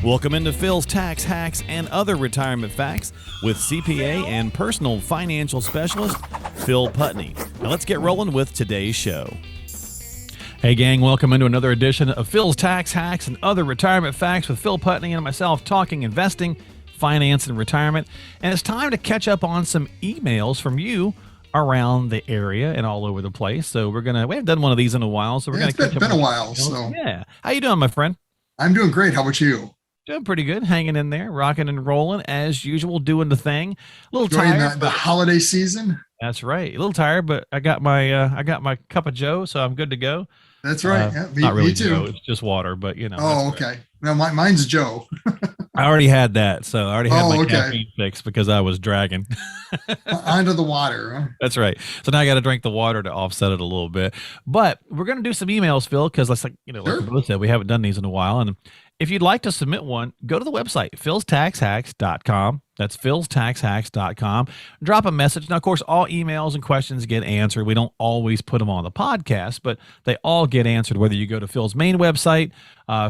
Welcome into Phil's Tax Hacks and Other Retirement Facts with CPA and personal financial specialist Phil Putney. Now let's get rolling with today's show. Hey gang, welcome into another edition of Phil's Tax Hacks and Other Retirement Facts with Phil Putney and myself talking investing, finance, and retirement. And it's time to catch up on some emails from you around the area and all over the place. So we haven't done one of these in a while, so we're going to catch up. It's been a while. So yeah. How you doing, my friend? I'm doing great. How about you? Doing pretty good, hanging in there, rocking and rolling as usual, doing the thing. A little Enjoying tired. the holiday season. That's right. A little tired, but I got my cup of Joe, so I'm good to go. That's right. Yeah, not really me too. Joe, it's just water, but you know. Oh, okay. No, mine's Joe. I already had that, so I already had my caffeine fix because I was dragging. Onto the water. Huh? That's right. So now I got to drink the water to offset it a little bit. But we're going to do some emails, Phil, because like we both said, we haven't done these in a while. And if you'd like to submit one, go to the website, philstaxhacks.com. That's philstaxhacks.com. Drop a message. Now, of course, all emails and questions get answered. We don't always put them on the podcast, but they all get answered, whether you go to Phil's main website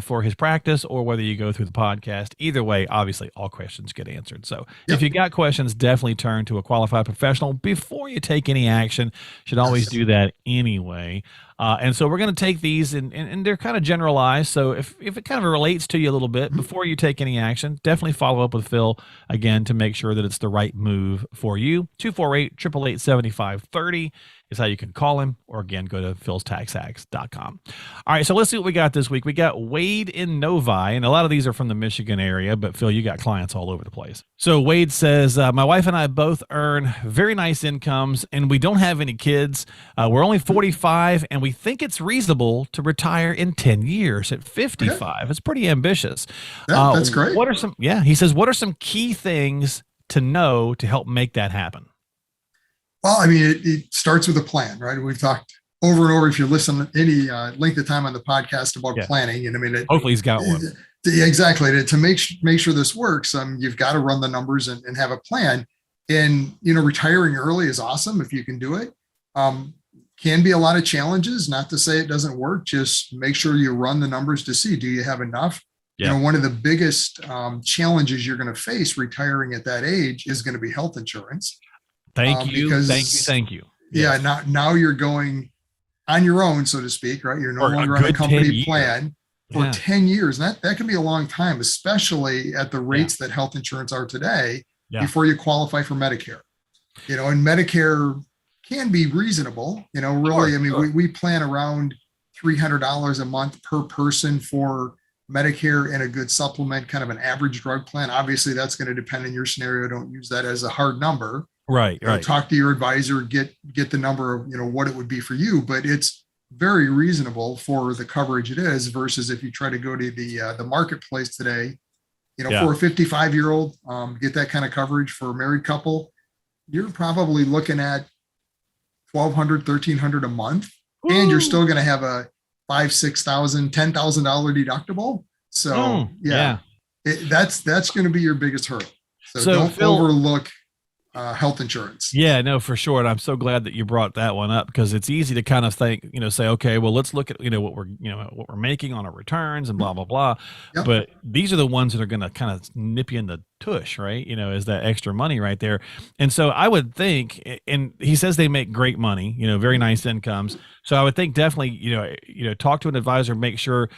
for his practice or whether you go through the podcast. Either way, obviously, all questions get answered. So if you got questions, definitely turn to a qualified professional before you take any action. Should always do that anyway. And so we're going to take these and they're kind of generalized. So if it kind of relates to you a little bit before you take any action, definitely follow up with Phil again to make sure that it's the right move for you. 248-888-7530 is how you can call him, or again, go to philstaxhacks.com. All right, so let's see what we got this week. We got Wade in Novi, and a lot of these are from the Michigan area, but Phil, you got clients all over the place. So Wade says, my wife and I both earn very nice incomes, and we don't have any kids. We're only 45, and we think it's reasonable to retire in 10 years at 55. Okay. It's pretty ambitious. Yeah, that's great. He says, what are some key things to know to help make that happen? Well, I mean, it starts with a plan, right? We've talked over and over, if you listen any length of time on the podcast about planning. And I mean, hopefully he's got one. Exactly. To make sure this works, you've got to run the numbers and have a plan. And, retiring early is awesome if you can do it. Can be a lot of challenges, not to say it doesn't work. Just make sure you run the numbers to see, do you have enough? Yeah. One of the biggest challenges you're going to face retiring at that age is going to be health insurance. Thank you. Yes. Yeah. Now you're going on your own, so to speak, right? You're no longer on a company plan for 10 years. And that can be a long time, especially at the rates that health insurance are today before you qualify for Medicare. And Medicare can be reasonable, really. Sure, I mean, we plan around $300 a month per person for Medicare and a good supplement, kind of an average drug plan. Obviously, that's going to depend on your scenario. Don't use that as a hard number. Right. Talk to your advisor, get the number of, what it would be for you, but it's very reasonable for the coverage it is versus if you try to go to the marketplace today, for a 55-year-old, get that kind of coverage for a married couple, you're probably looking at $1,200, $1,300 a month. Ooh. And you're still going to have a $5,000, $6,000, $10,000 deductible. So that's going to be your biggest hurdle. So don't overlook health insurance. Yeah, no, for sure. And I'm so glad that you brought that one up because it's easy to kind of think, say, okay, well, let's look at, what we're making on our returns and blah, blah, blah. Yep. But these are the ones that are going to kind of nip you in the tush, right? Is that extra money right there. And so I would think, and he says they make great money, very nice incomes. So I would think definitely, talk to an advisor, make sure,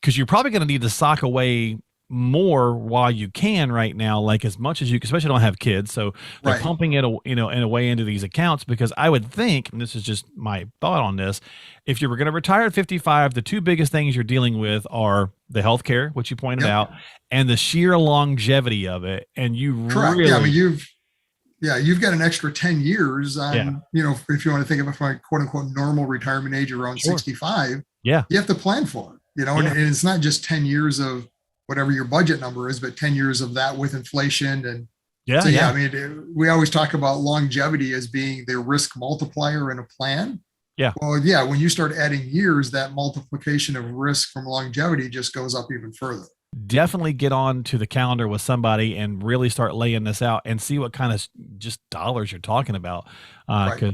because you're probably going to need to sock away more while you can right now, like as much as you can, especially don't have kids. So they're pumping it, in a way into these accounts, because I would think, and this is just my thought on this, if you were going to retire at 55, the two biggest things you're dealing with are the healthcare, which you pointed out, and the sheer longevity of it. And you really, I mean, you've got an extra 10 years on, if you want to think of it from a quote unquote normal retirement age around 65, you have to plan for it, and it's not just 10 years of whatever your budget number is, but 10 years of that with inflation. And I mean, we always talk about longevity as being the risk multiplier in a plan. Yeah. Well, when you start adding years, that multiplication of risk from longevity just goes up even further. definitely get on to the calendar with somebody and really start laying this out and see what kind of just dollars you're talking about. Right. Cause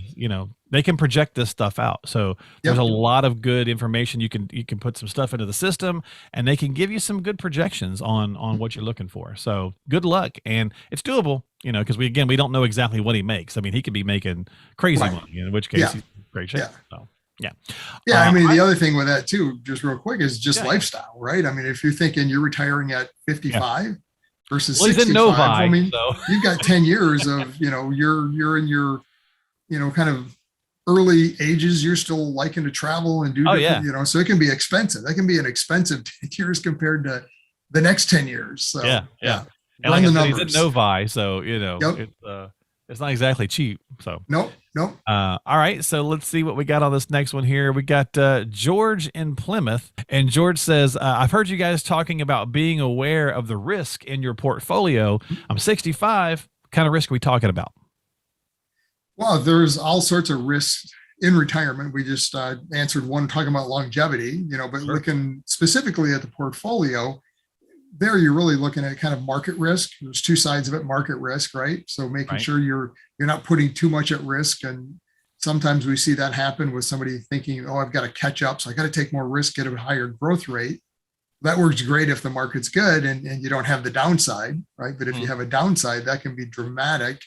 they can project this stuff out. So there's Yep. a lot of good information. You can put some stuff into the system and they can give you some good projections on what you're looking for. So good luck. And it's doable, cause we don't know exactly what he makes. I mean, he could be making crazy Right. money, in which case Yeah. he's in great shape. Yeah. So yeah. Yeah. I mean, the other thing with that too, just real quick, is just Yeah. lifestyle, right? I mean, if you're thinking you're retiring at 55 versus Well, he's in 65, Novi, I mean, so you've got 10 years of, you're in your, kind of early ages. You're still liking to travel and do different, so it can be expensive. That can be an expensive 10 years compared to the next 10 years. So yeah. And run like the I said, numbers. he's in Novi, so Yep. it's not exactly cheap. So Nope. all right, so let's see what we got on this next one here. We got George in Plymouth, and George says, I've heard you guys talking about being aware of the risk in your portfolio. I'm 65. What kind of risk are we talking about? Well, there's all sorts of risks in retirement. We just answered one talking about longevity, but Sure. looking specifically at the portfolio, there you're really looking at kind of market risk. There's two sides of it: market risk, right? So making Right. sure you're not putting too much at risk. And sometimes we see that happen with somebody thinking, oh, I've got to catch up, so I got to take more risk, get a higher growth rate. That works great if the market's good and you don't have the downside, right? But if you have a downside, that can be dramatic.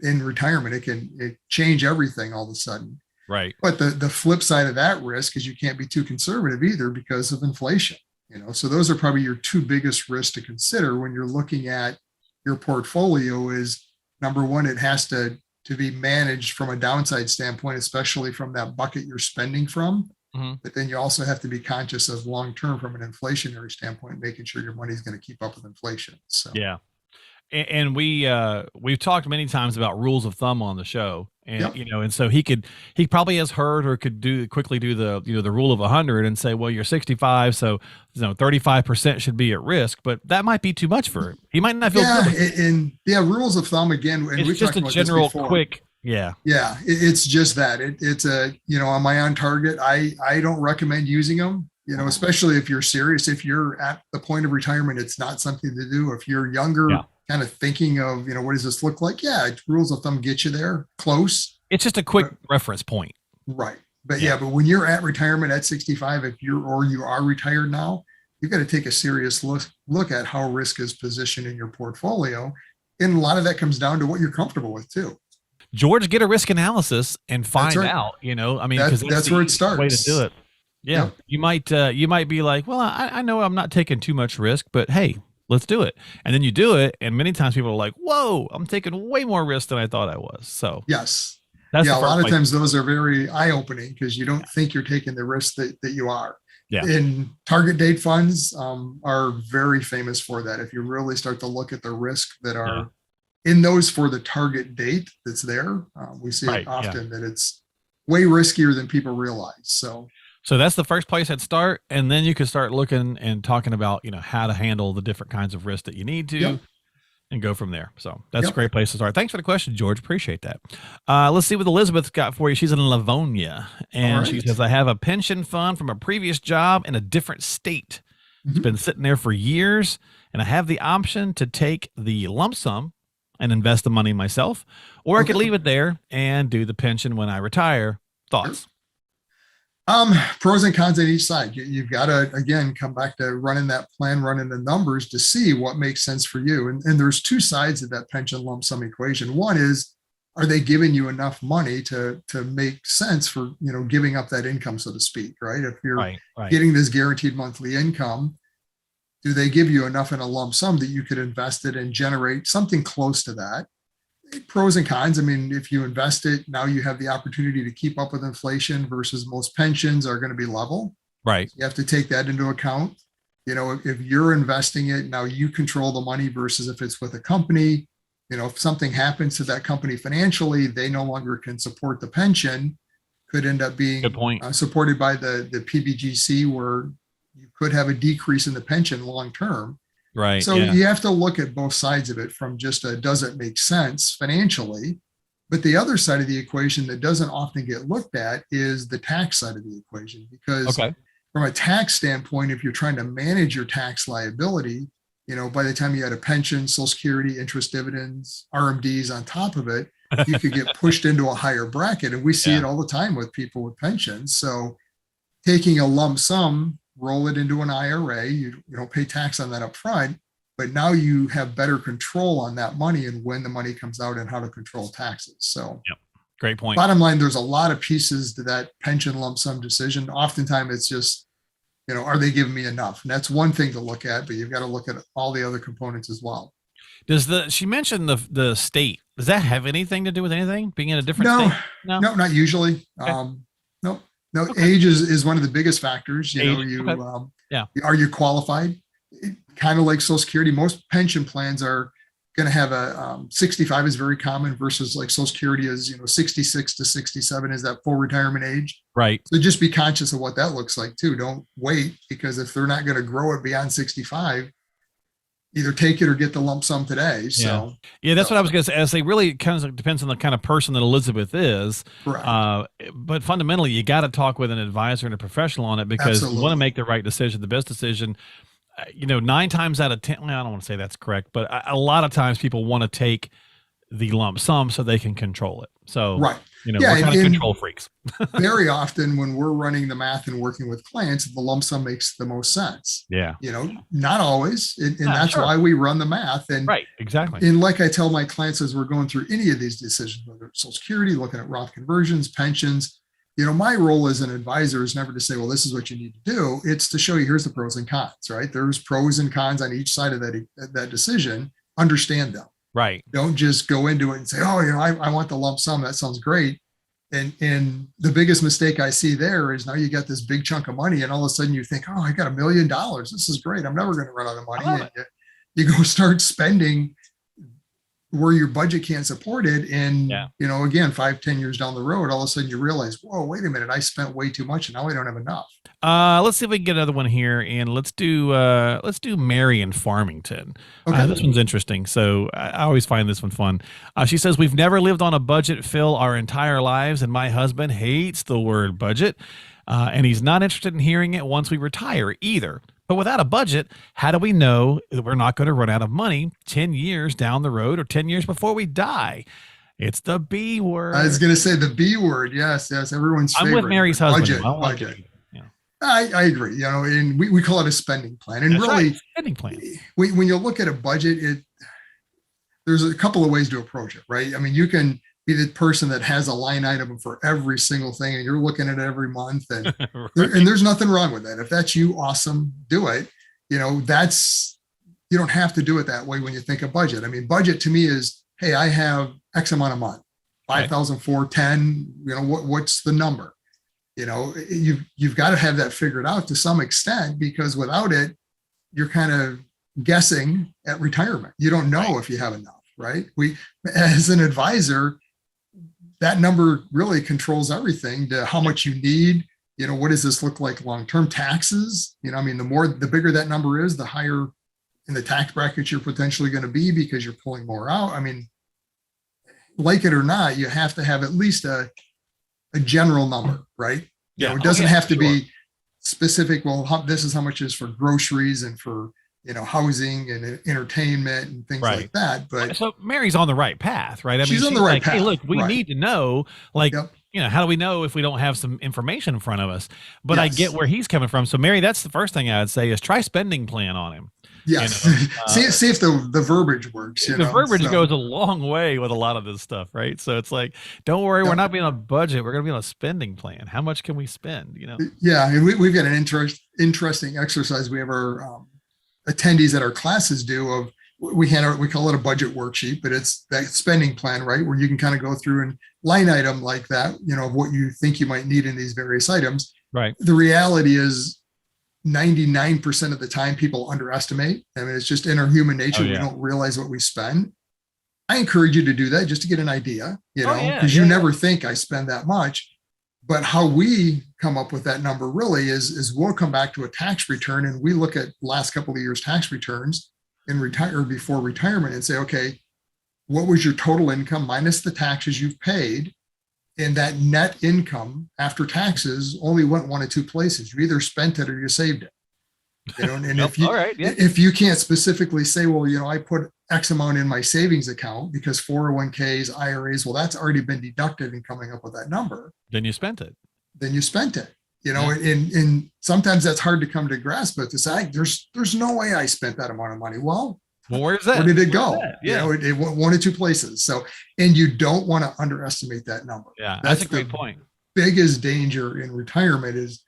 In retirement, it can change everything all of a sudden. Right. But the flip side of that risk is you can't be too conservative either because of inflation. So those are probably your two biggest risks to consider when you're looking at your portfolio. Is number one, it has to be managed from a downside standpoint, especially from that bucket you're spending from. Mm-hmm. But then you also have to be conscious of long term from an inflationary standpoint, making sure your money is going to keep up with inflation. So Yeah. And we've talked many times about rules of thumb on the show, and Yep. and so he probably has heard or could quickly do the the rule of 100 and say, well, you're 65, so 35% should be at risk, but that might be too much for him. He might not feel good. and rules of thumb again, and It's we've just talked a about general this before. quick. Yeah. It's just that it's a am I on target? I don't recommend using them. Especially if you're serious, if you're at the point of retirement, it's not something to do. If you're younger, kind of thinking of, what does this look like? Yeah, rules of thumb get you there close. It's just a quick reference point. Right. But but when you're at retirement at 65, if you are retired now, you've got to take a serious look at how risk is positioned in your portfolio. And a lot of that comes down to what you're comfortable with too. George, get a risk analysis and find out, I mean, because that's where it starts. Way to do it. Yeah. Yep. You might be like, well, I know I'm not taking too much risk, but hey, let's do it. And then you do it. And many times people are like, whoa, I'm taking way more risk than I thought I was. So yes. That's a lot of times those are very eye-opening because you don't think you're taking the risk that you are. Yeah. And target date funds are very famous for that. If you really start to look at the risk that are in those for the target date that's there, we see it often that it's way riskier than people realize. So that's the first place I'd start. And then you can start looking and talking about, how to handle the different kinds of risk that you need to and go from there. So that's a great place to start. Thanks for the question, George. Appreciate that. Let's see what Elizabeth's got for you. She's in Livonia and she says, I have a pension fund from a previous job in a different state. It's been sitting there for years and I have the option to take the lump sum and invest the money myself, or I could leave it there and do the pension when I retire. Thoughts? Pros and cons on each side. You've got to, again, come back to running that plan, running the numbers to see what makes sense for you. And there's two sides of that pension lump sum equation. One is, are they giving you enough money to make sense for, giving up that income, so to speak, right? If you're getting this guaranteed monthly income, do they give you enough in a lump sum that you could invest it and generate something close to that? Pros and cons. I mean, if you invest it, now you have the opportunity to keep up with inflation versus most pensions are going to be level. Right. You have to take that into account. If you're investing it, now you control the money versus if it's with a company, if something happens to that company financially, they no longer can support the pension, could end up being supported by the PBGC, where you could have a decrease in the pension long term. Right. So you have to look at both sides of it from just does it make sense financially? But the other side of the equation that doesn't often get looked at is the tax side of the equation, because from a tax standpoint, if you're trying to manage your tax liability, by the time you had a pension, Social Security, interest, dividends, RMDs on top of it, you could get pushed into a higher bracket. And we see it all the time with people with pensions. So taking a lump sum, roll it into an IRA, you don't pay tax on that up front, but now you have better control on that money and when the money comes out and how to control taxes. So great point. Bottom line, there's a lot of pieces to that pension lump sum decision. Oftentimes it's just, are they giving me enough? And that's one thing to look at, but you've got to look at all the other components as well. She mentioned the state, does that have anything to do with anything, being in a different state? No, not usually. Okay. No, okay. Age is one of the biggest factors. Are you qualified? Kind of like Social Security, most pension plans are going to have a 65 is very common versus like Social Security is, 66 to 67 is that full retirement age. Right. So just be conscious of what that looks like too. Don't wait, because if they're not going to grow it beyond 65, either take it or get the lump sum today. So that's what I was going to say. I say really kind of depends on the kind of person that Elizabeth is. Correct. But fundamentally, you got to talk with an advisor and a professional on it, because you want to make the right decision, the best decision. 9 times out of 10, well, I don't want to say that's correct, but a lot of times people want to take the lump sum so they can control it. So, right. We're kind of control freaks. Very often when we're running the math and working with clients, the lump sum makes the most sense. Yeah. Not always. And that's why we run the math. And right. Exactly. And like I tell my clients as we're going through any of these decisions, whether it's Social Security, looking at Roth conversions, pensions, my role as an advisor is never to say, well, this is what you need to do. It's to show you, here's the pros and cons, right? There's pros and cons on each side of that decision. Understand them. Right. Don't just go into it and say, oh, I want the lump sum. That sounds great. And the biggest mistake I see there is now you got this big chunk of money and all of a sudden you think, oh, I got $1 million. This is great. I'm never going to run out of money. And you go start spending where your budget can't support it. And, again, 5-10 years down the road, all of a sudden you realize, whoa, wait a minute, I spent way too much and now I don't have enough. Let's see if we can get another one here, and let's do Mary in Farmington. Okay. This one's interesting. So I always find this one fun. She says, we've never lived on a budget, Phil, our entire lives, and my husband hates the word budget, and he's not interested in hearing it once we retire either. But without a budget, how do we know that we're not going to run out of money 10 years down the road or 10 years before we die? It's the B word. I was going to say the B word. Yes. Everyone's favorite. I'm with Mary's husband. Budget. I agree. And we call it a spending plan. And that's really, right. Spending plan. When you look at a budget, there's a couple of ways to approach it, right? I mean, you can be the person that has a line item for every single thing and you're looking at it every month, and right. and there's nothing wrong with that. If that's you, awesome, do it. You don't have to do it that way when you think of budget. I mean, budget to me is, hey, I have X amount a month, 5,000, 10, what's the number? You've got to have that figured out to some extent, because without it, you're kind of guessing at retirement. You don't know if you have enough, right? As an advisor, that number really controls everything to how much you need. What does this look like long-term taxes? The bigger that number is, the higher in the tax bracket you're potentially going to be, because you're pulling more out. I mean, like it or not, you have to have at least a general number, right? It doesn't have to be specific. Well, this is how much is for groceries and for, housing and entertainment and things like that. But so Mary's on the right path, right? I mean, she's on the right path. Hey, look, we need to know, how do we know if we don't have some information in front of us? But I get where he's coming from. So Mary, that's the first thing I'd say is try spending plan on him. Yes. See if the verbiage works. The verbiage goes a long way with a lot of this stuff, right? So it's like, don't worry, we're not being on a budget. We're going to be on a spending plan. How much can we spend? Yeah. And we've got an interesting exercise. We have our attendees at our classes do of, we call it a budget worksheet, but it's that spending plan, right? Where you can kind of go through and line item like that, of what you think you might need in these various items. Right. The reality is 99% of the time people underestimate. I mean, it's just in our human nature. We don't realize what we spend. I encourage you to do that just to get an idea, because you never think I spend that much. But how we come up with that number really is we'll come back to a tax return and we look at last couple of years tax returns and before retirement and say, okay, what was your total income minus the taxes you've paid? And that net income after taxes only went one of two places. You either spent it or you saved it. And Yep. All right. Yeah. if you can't specifically say, well, I put X amount in my savings account because 401ks, IRAs, well, that's already been deducted in coming up with that number. Then you spent it. Yeah. And sometimes that's hard to come to grasp, but to say there's no way I spent that amount of money. Well, where's that? Where did it go? Yeah. It went one of two places. So, and you don't want to underestimate that number. Yeah. That's a great point. Biggest danger in retirement is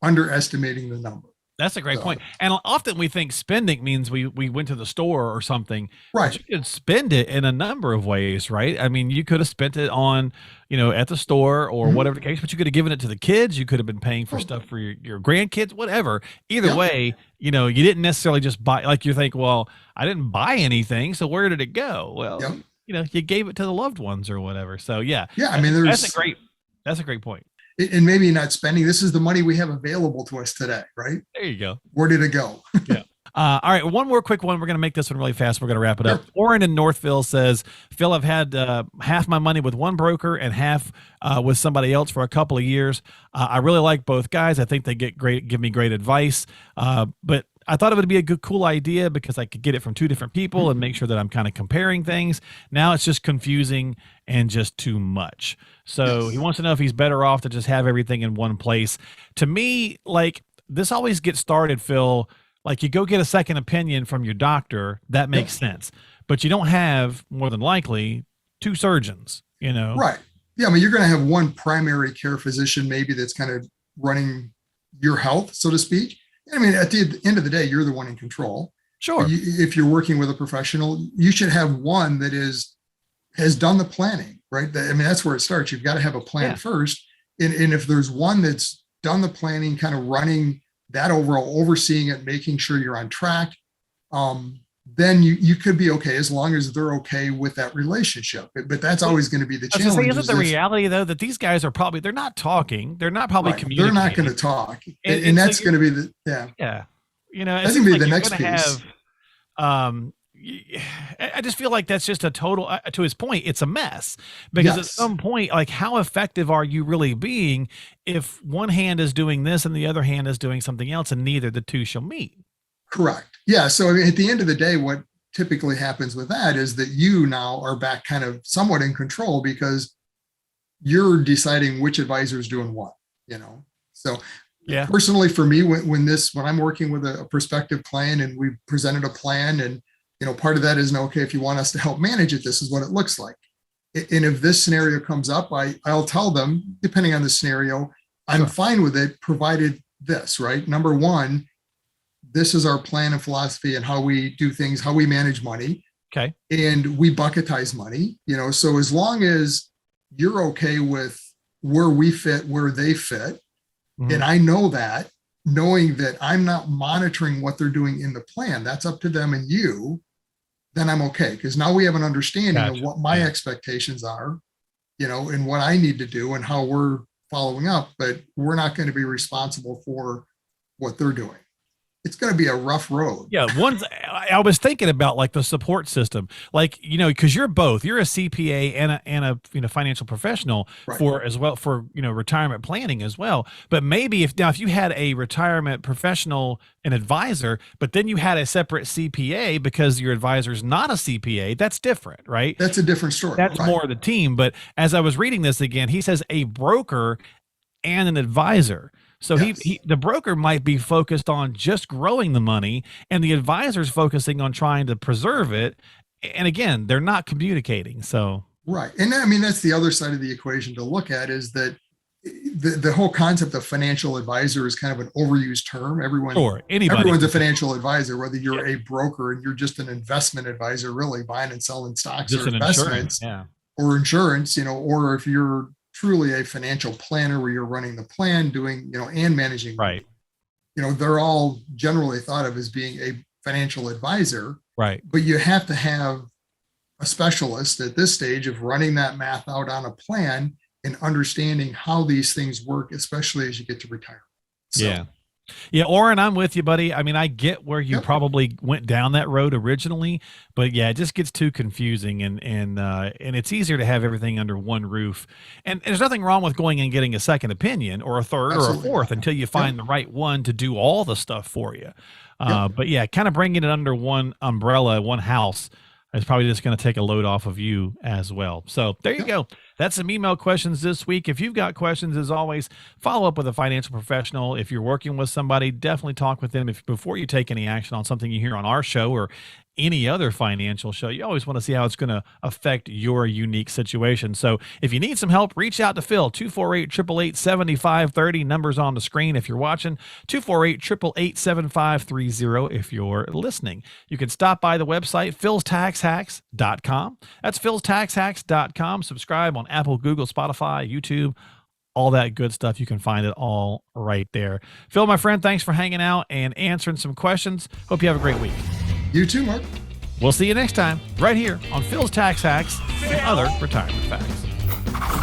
underestimating the number. That's a great point. And often we think spending means we went to the store or something. Right. But you could spend it in a number of ways, right? I mean, you could have spent it on, at the store or whatever the case, but you could have given it to the kids. You could have been paying for stuff for your grandkids, whatever. Either way, you didn't necessarily just buy, like you think, well, I didn't buy anything. So where did it go? Well, you gave it to the loved ones or whatever. So yeah. I mean, that's a great point. And maybe not spending. This is the money we have available to us today, right? There you go. Where did it go? Yeah. All right. One more quick one. We're going to make this one really fast. We're going to wrap it up. Orrin in Northville says, Phil, I've had half my money with one broker and half with somebody else for a couple of years. I really like both guys. I think they give me great advice. But I thought it would be a cool idea because I could get it from two different people and make sure that I'm kind of comparing things. Now it's just confusing and just too much. So he wants to know if he's better off to just have everything in one place. To me, like, this always gets started, Phil, like you go get a second opinion from your doctor. That makes sense. But you don't have, more than likely, two surgeons, Right. Yeah. I mean, you're going to have one primary care physician maybe that's kind of running your health, so to speak. I mean, at the end of the day, you're the one in control. Sure. If you're working with a professional, you should have one that has done the planning, right? I mean, that's where it starts. You've got to have a plan first. And if there's one that's done the planning, kind of running that overall, overseeing it, making sure you're on track, then you could be okay as long as they're okay with that relationship. But that's always going to be the challenge. Isn't the reality though that these guys are they're not talking, they're not probably communicating. They're not going to talk, and that's going to be the yeah. That's going to be the next piece. I just feel like that's just a total. To his point, it's a mess because at some point, like, how effective are you really being if one hand is doing this and the other hand is doing something else, and neither the two shall meet? Correct. Yeah. So I mean, at the end of the day, what typically happens with that is that you now are back kind of somewhat in control because you're deciding which advisor is doing what, So personally for me, when I'm working with a prospective client and we presented a plan and, part of that is, okay, if you want us to help manage it, this is what it looks like. And if this scenario comes up, I'll tell them, depending on the scenario, I'm fine with it, provided this, right? Number one, this is our plan and philosophy and how we do things, how we manage money. Okay. And we bucketize money, so as long as you're okay with where we fit, where they fit, and I know that, knowing that I'm not monitoring what they're doing in the plan, that's up to them and you, then I'm okay. Because now we have an understanding of what my expectations are, and what I need to do and how we're following up, but we're not going to be responsible for what they're doing. It's going to be a rough road. Yeah. I was thinking about like the support system, like, because you're a CPA and a financial professional for retirement planning as well. But maybe if you had a retirement professional, an advisor, but then you had a separate CPA because your advisor is not a CPA, that's different, right? That's a different story. That's more of the team. But as I was reading this again, he says a broker and an advisor. So the broker might be focused on just growing the money and the advisor's focusing on trying to preserve it. And again, they're not communicating. So, right. And I mean, that's the other side of the equation to look at is that the whole concept of financial advisor is kind of an overused term. Everyone's a financial advisor, whether you're a broker and you're just an investment advisor, really buying and selling stocks or investments or insurance, or if you're truly a financial planner where you're running the plan, doing, and managing. Right. They're all generally thought of as being a financial advisor. Right. But you have to have a specialist at this stage of running that math out on a plan and understanding how these things work, especially as you get to retire. So. Yeah. Yeah, Oren, I'm with you, buddy. I mean, I get where you Yep. probably went down that road originally, but yeah, it just gets too confusing, and it's easier to have everything under one roof. And there's nothing wrong with going and getting a second opinion or a third or a Absolutely fourth not. until you Yep. find the right one to do all the stuff for you. Yep. But yeah, kind of bringing it under one umbrella, one house, is probably just going to take a load off of you as well. So there you Yep. go. That's some email questions this week. If you've got questions, as always, follow up with a financial professional. If you're working with somebody, definitely talk with them before you take any action on something you hear on our show or any other financial show. You always want to see how it's going to affect your unique situation. So if you need some help, reach out to Phil, 248-888-7530. Numbers on the screen if you're watching, 248-888-7530 if you're listening. You can stop by the website, philstaxhacks.com. That's philstaxhacks.com. Subscribe on Apple, Google, Spotify, YouTube, all that good stuff. You can find it all right there. Phil, my friend, thanks for hanging out and answering some questions. Hope you have a great week. You too, Mark. We'll see you next time, right here on Phil's Tax Hacks and other retirement facts.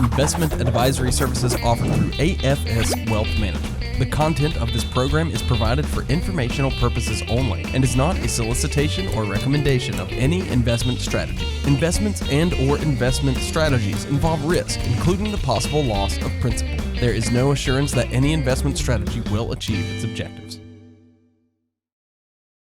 Investment advisory services offered through AFS Wealth Management. The content of this program is provided for informational purposes only and is not a solicitation or recommendation of any investment strategy. Investments and/or investment strategies involve risk, including the possible loss of principal. There is no assurance that any investment strategy will achieve its objectives.